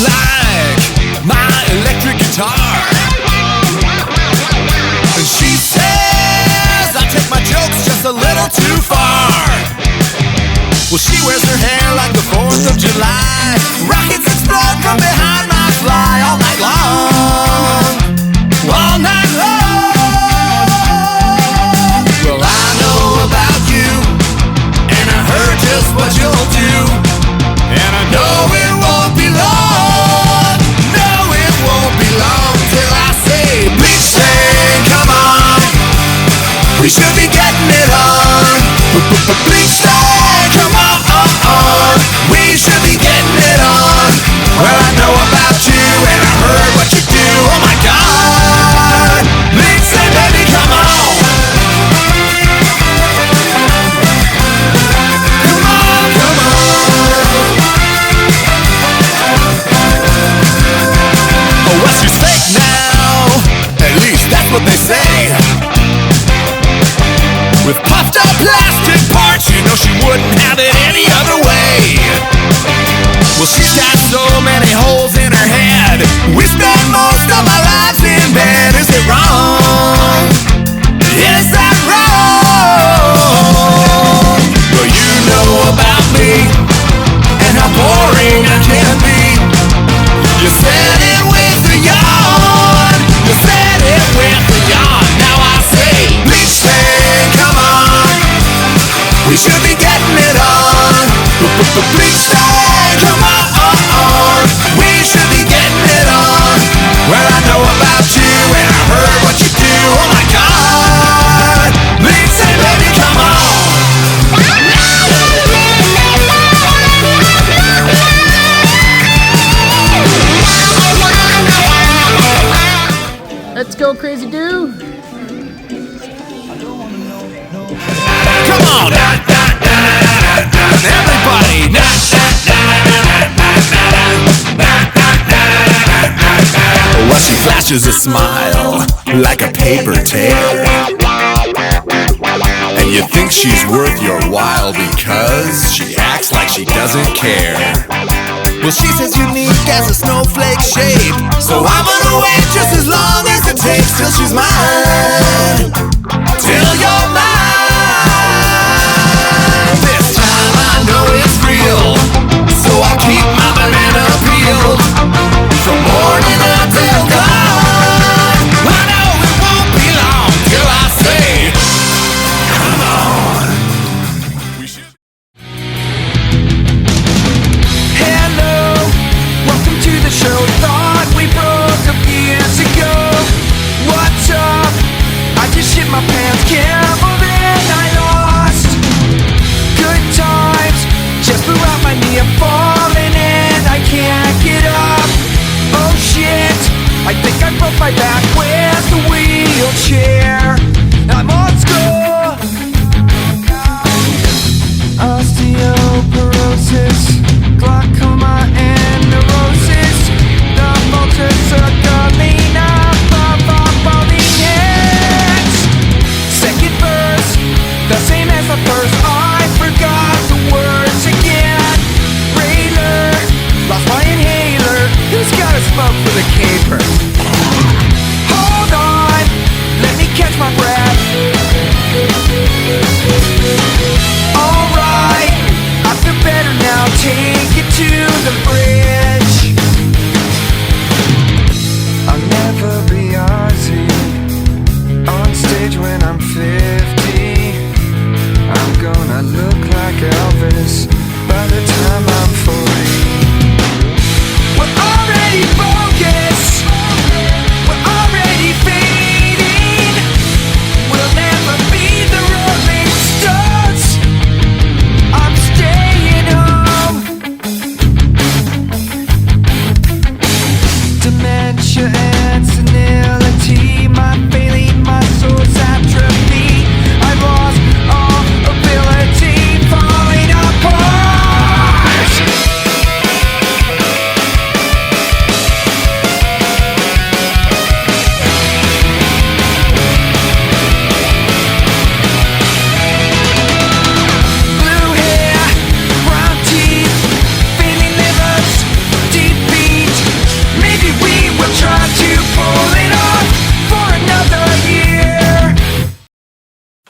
like my electric guitar. And she says I take my jokes just a little too far. Well, she wears her hair like the 4th of July. Rockets explode from behind my fly all night long. All night long. Well, I know about you, and I heard just what you'll do. And I know it won't be long. No, it won't be long till I say, please say, come on. We should be getting it on. Please say, come on. We should be getting it on. Well, I know about you and I heard what you do. Oh my God. Please say, baby, come on. Come on, come on. Oh, what's your stake now? At least that's what they say. With puffed up plastic parts, you know she wouldn't have it any other way. Well, she's got so many holes in her head. We spend most of our lives in bed. Is it wrong? Is that wrong? Well, you know about me and how boring I can be. You said it with a yawn. You said it with a yawn. Now I say, please say, come on. We should be getting it on. Please say, come on. We should be getting it on. Well, I know about you and I heard what you do. Oh my God. Please say, baby, come on. Let's go, crazy dude. Come on, everybody. Well, she flashes a smile like a paper tear, and you think she's worth your while because she acts like she doesn't care. Well, she's as unique as a snowflake shape, so I'm gonna wait just as long as it takes till she's mine. Till you're mine. This time I know it's real, so I'll keep my banana peeled from morning until dawn. I know it won't be long till I say, come on. We should. Hello, welcome to the show. Thought we broke up years ago. What's up? I just shit my pants, gambled and I lost. Good times, just blew out my knee. I'm falling and I can't get up. Oh shit, I think I broke my back. Where's the wheelchair? I'm on school. Osteoporosis, glaucoma and neurosis. The multicerculina of our body heads. Second verse, the same as the first. I forgot the words again. Railer, lost my inhaler. Who's got a smoke for the caper? Hold on, let me catch my breath. Alright, I feel better now. Take it to the bridge. I'll never be Ozzy on stage when I'm 50. I'm gonna look like Elvis by the time I'm 40. We're already bogus. We're already fading. We'll never be the Rolling Stones. I'm staying home. Dementia and senility, my failing muscles atrophy. I lost all ability, falling apart.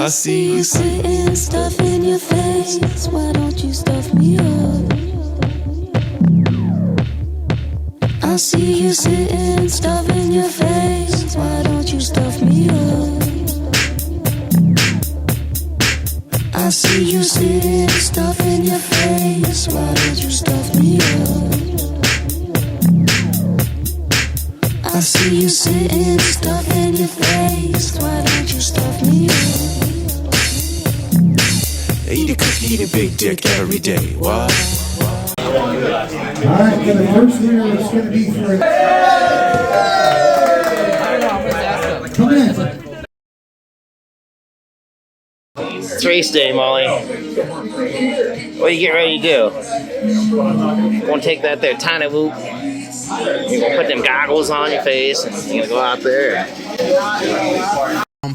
I see you sitting, stuff in your face. Why don't you stuff me up? I see you sitting, stuff in your face. Why don't you stuff me up? I see you sitting, stuff in your face. Why don't you stuff me up? I see you sitting, stuff in your face. Why don't you stuff me up? Eat a cookie, eat a big dick every day. What? Alright, for the first winner, it's going to be for... Come in. It's race day, Molly. What are you getting ready to do? Want to take that there tiny whoop? You're going to put them goggles on your face and you're going to go out there.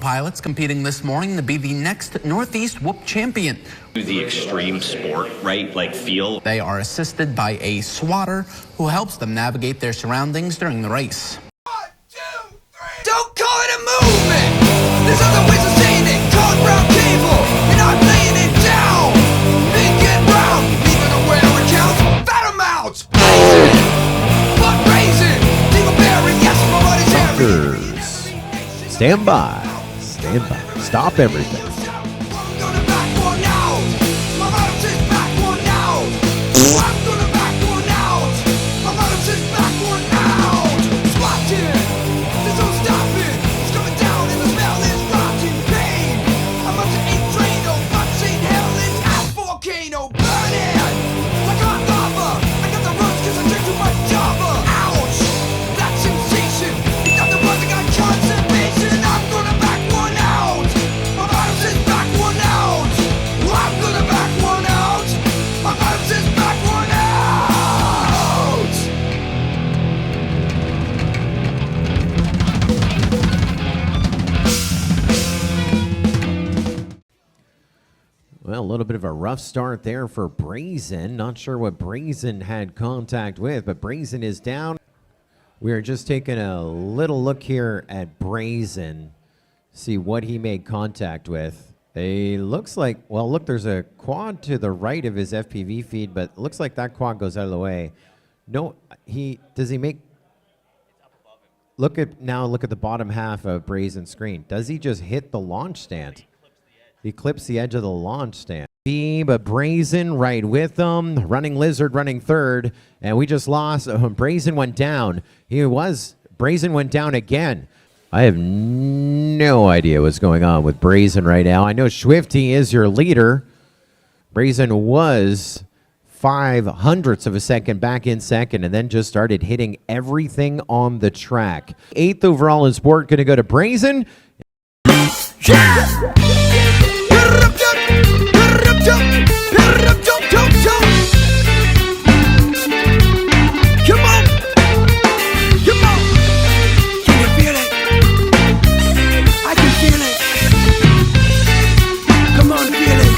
Pilots competing this morning to be the next Northeast Whoop champion. The extreme sport, right? Like feel. They are assisted by a swatter who helps them navigate their surroundings during the race. 1, 2, 3. Don't call it a movement. There's other ways of saying it. Called round cable, and I'm laying it down. Big and round, even a where it counts. Fat amounts. Brazen, but Brazen. Dingleberry, yes, my body's every. Stand by. Stand by. Stop everything. I'm gonna back one out. My mother says back one out. I'm gonna back one out. My mother says back one out. It's watching. There's no stopping. It's coming down and the smell is rotting pain. I'm up to 8 Drano, punching hell. It's ass volcano burning. Like hot lava. I got the runs cause I drink too much Java. Ouch. That sensation. It's not the ones that got constipation. I'm gonna back one out. My bottom says back one out. I'm gonna back one out. My bottom says back one out. Well, a little bit of a rough start there for Brazen. Not sure what Brazen had contact with, but Brazen is down. We are just taking a little look here at Brazen, see what he made contact with. It looks like, well, look, there's a quad to the right of his FPV feed, but it looks like that quad goes out of the way. No, does he make, look at the bottom half of Brazen's screen. Does he just hit the launch stand? He clips the edge of the launch stand. But Brazen right with them. Running Lizard running third. And we just lost. Brazen went down. Brazen went down again. I have no idea what's going on with Brazen right now. I know Swifty is your leader. Brazen was 0.05 of a second back in second and then just started hitting everything on the track. 8th overall in sport going to go to Brazen. Yeah! Come on! Come on! Can you feel it? I can feel it. Come on, feel it.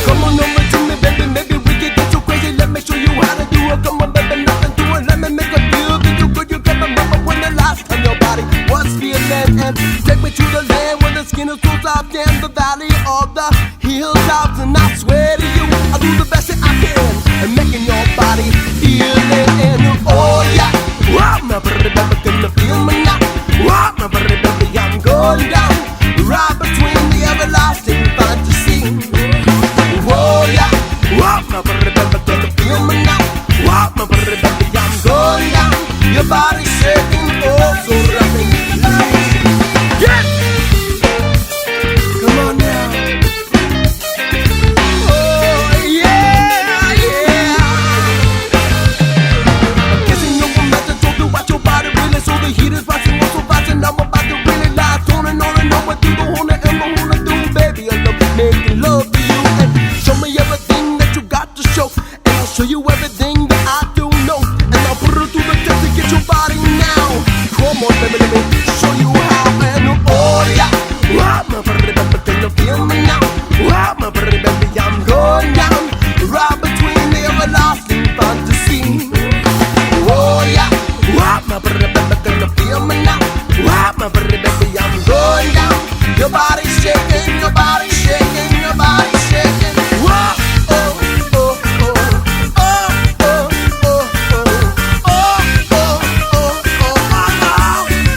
Come on over to me, baby. Maybe we can get so crazy. Let me show you how to do it. Come on, baby, nothing to it. Let me make a feel that you good. You can remember when the last time your body was feeling. And take me to the land where the skin is so soft and the valley of the hilltops. And I swear to you, I'll do the best that I can and making your body feel it. And oh yeah, my baby, can you feel me now? My baby, I'm going down right between the everlasting fantasy. Oh yeah, my baby, can you feel me now? My baby, I'm going down. Your body's shaking, oh so rapidly. Yeah. Come on now. Oh yeah, yeah. I'm guessing you're from that told you watch your body really. So the heat is rising, so fast, and I'm about to really live. On and on through the whole and I'm gonna do, baby. I love making love to you and show me everything that you got to show, and I'll show you everything that I do know, and I'll put it through the test to get your body now. Come on, baby, let me show you how. And oh yeah, my baby, can you feel me now? My baby, I'm going down right between the everlasting fantasy. Oh yeah, my baby, can you feel me now? My baby, I'm going down. Your body's shaking, your body's shaking, your body's shaking. Whoa, oh, oh, oh, oh, oh, oh,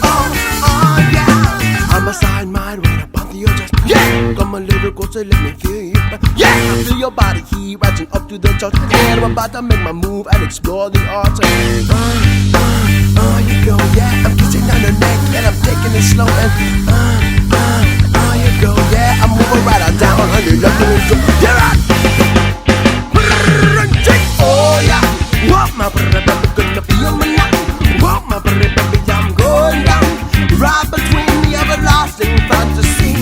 oh, oh, yeah. I'm a side mind when I bump your chest. Yeah, come a little closer, let me feel you. Yeah, feel your body heat rising up to the top. And I'm about to make my move and explore the altar. You go, yeah. I'm kissing on her neck and I'm taking it slow and you go, yeah. I'm moving right on down on your left and go. Yeah, right. Oh yeah, walk my baby, gonna feel me now. Walk my baby, I'm going down. Right between the everlasting fantasy.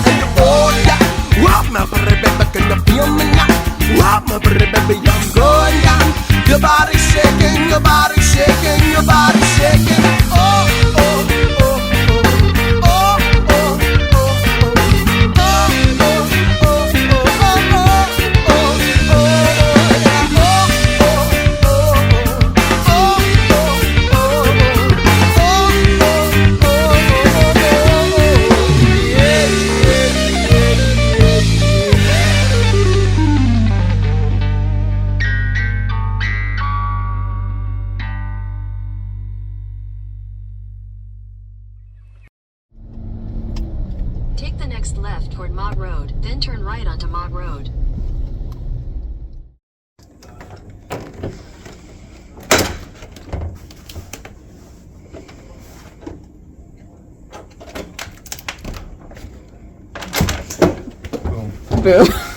And oh yeah, walk my baby, gonna feel me now. Walk my baby, I'm going down. Your body's shaking, your body's shaking, your body's shaking. Oh, oh, oh, oh, oh, oh, oh, oh, oh, Take the next left toward Mott Road, then turn right onto Mott Road. Boom.